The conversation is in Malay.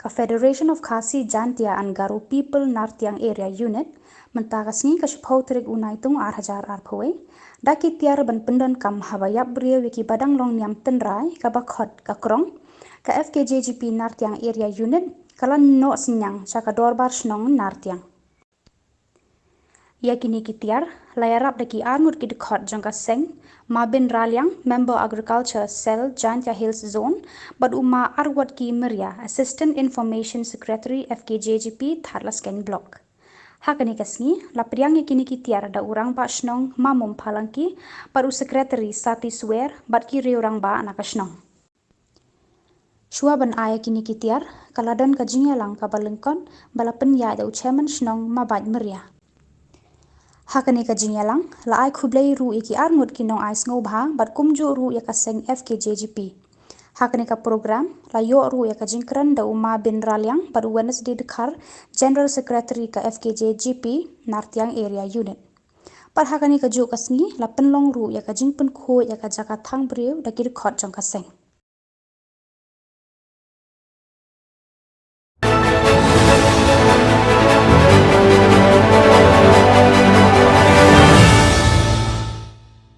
ka Federation of Khasi Jantia and Garo People Nartiang Area Unit mentagasngi ka shphautrik unai tung 8,000 arphoe daki tiar ban pendon kam habayap brio wiki badang long niam tenrai ka bakhot ka krong ka FKJGP Nartiang Area Unit kalan no sinyang saka dorbar snong Nartiang yakini kitiar layarap daki arngut ki dekhot jangka seng Mabin Ralyang, Member Agriculture Cell Jantia Hills Zone, bad uma arwat ki Meria, Assistant Information Secretary FKJGP Tharlasken Block. Hakani kasni, lapriang yakini kitiar da urang ba snong mamum palangki, baru Secretary Sati Swer, bad ki reurang ba nakasnong. Shua ban aya kini kitiar, kaladon ka jingalang ka balengkon, balapen ya da uchaman snong mabad Meria. Hakani ka jingalang la ai khublei ru iki arngut kinong ais ngobha bat kumju ru ya kaseng FKJGP. Hakani ka program la yo ru ya ka jingkran da uma bin ralyang pada Wednesday dekhar General Secretary ka FKJGP Nartiang Area Unit. Par hakani ka ju kasngi la penlong ru ya ka jingpen kho ya ka jaka thang briu da ki khot jong kaseng.